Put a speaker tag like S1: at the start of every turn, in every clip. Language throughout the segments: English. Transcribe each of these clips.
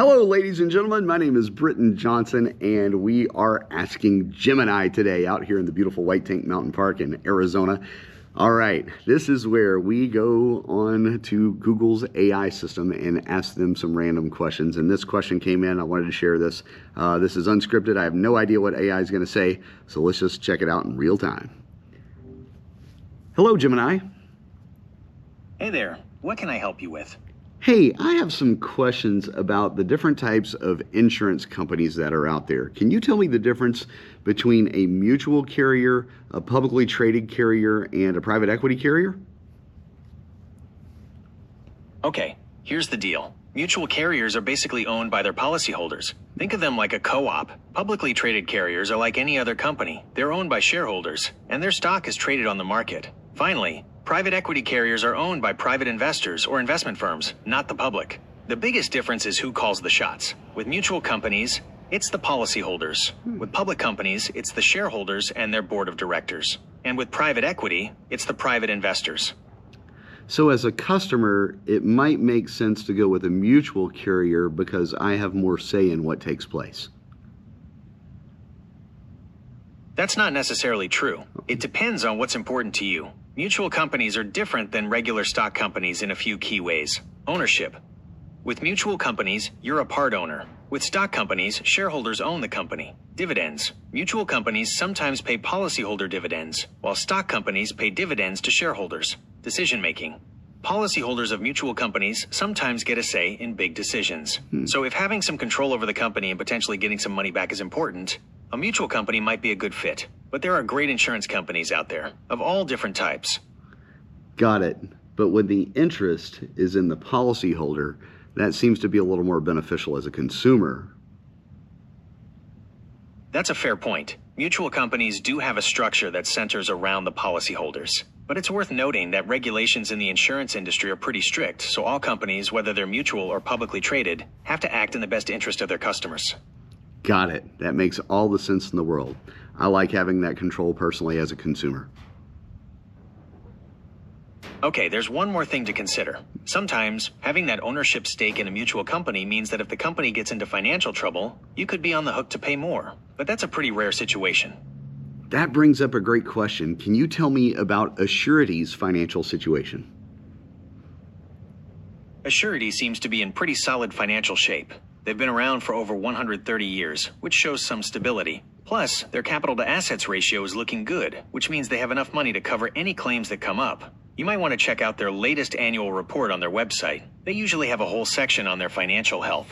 S1: Hello, ladies and gentlemen. My name is Britton Johnson, and we are asking Gemini today out here in the beautiful White Tank Mountain Park in Arizona. All right, this is where we go on to Google's AI system and ask them some random questions. And this question came in. I wanted to share this. This is unscripted. I have no idea what AI is going to say, so let's just check it out in real time. Hello, Gemini.
S2: Hey there. What can I help you with?
S1: Hey, I have some questions about the different types of insurance companies that are out there. Can you tell me the difference between a mutual carrier, a publicly traded carrier, and a private equity carrier?
S2: Okay, here's the deal. Mutual carriers are basically owned by their policyholders. Think of them like a co-op. Publicly traded carriers are like any other company. They're owned by shareholders, and their stock is traded on the market. Finally, private equity carriers are owned by private investors or investment firms, not the public. The biggest difference is who calls the shots. With mutual companies, it's the policyholders. With public companies, it's the shareholders and their board of directors. And with private equity, it's the private investors.
S1: So as a customer, it might make sense to go with a mutual carrier because I have more say in what takes place.
S2: That's not necessarily true. It depends on what's important to you. Mutual companies are different than regular stock companies in a few key ways. Ownership. With mutual companies, you're a part owner. With stock companies, shareholders own the company. Dividends. Mutual companies sometimes pay policyholder dividends, while stock companies pay dividends to shareholders. Decision making. Policyholders of mutual companies sometimes get a say in big decisions. So if having some control over the company and potentially getting some money back is important, a mutual company might be a good fit. But there are great insurance companies out there of all different types.
S1: Got it. But when the interest is in the policyholder, that seems to be a little more beneficial as a consumer.
S2: That's a fair point. Mutual companies do have a structure that centers around the policyholders. But it's worth noting that regulations in the insurance industry are pretty strict, so all companies, whether they're mutual or publicly traded, have to act in the best interest of their customers.
S1: Got it. That makes all the sense in the world. I like having that control personally as a consumer.
S2: Okay, there's one more thing to consider. Sometimes, having that ownership stake in a mutual company means that if the company gets into financial trouble, you could be on the hook to pay more. But that's a pretty rare situation.
S1: That brings up a great question. Can you tell me about Assurity's financial situation?
S2: Assurity seems to be in pretty solid financial shape. They've been around for over 130 years, which shows some stability. Plus, their capital to assets ratio is looking good, which means they have enough money to cover any claims that come up. You might want to check out their latest annual report on their website. They usually have a whole section on their financial health.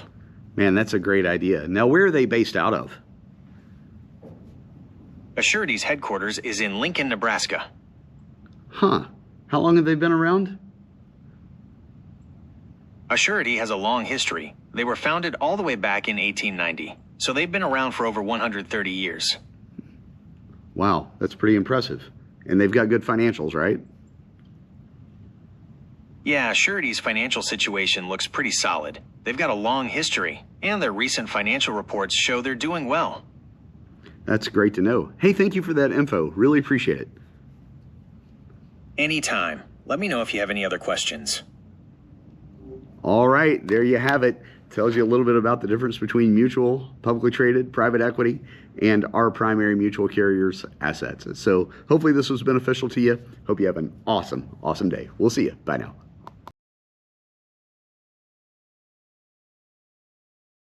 S1: Man, that's a great idea. Now, where are they based out of?
S2: Assurity's headquarters is in Lincoln, Nebraska.
S1: Huh. How long have they been around?
S2: Assurity has a long history. They were founded all the way back in 1890, so they've been around for over 130 years.
S1: Wow, that's pretty impressive. And they've got good financials, right?
S2: Yeah, Assurity's financial situation looks pretty solid. They've got a long history, and their recent financial reports show they're doing well.
S1: That's great to know. Hey, thank you for that info. Really appreciate it.
S2: Anytime. Let me know if you have any other questions.
S1: All right, there you have it. Tells you a little bit about the difference between mutual, publicly traded, private equity, and our primary mutual carriers' assets. So hopefully this was beneficial to you. Hope you have an awesome day. We'll see you. Bye now.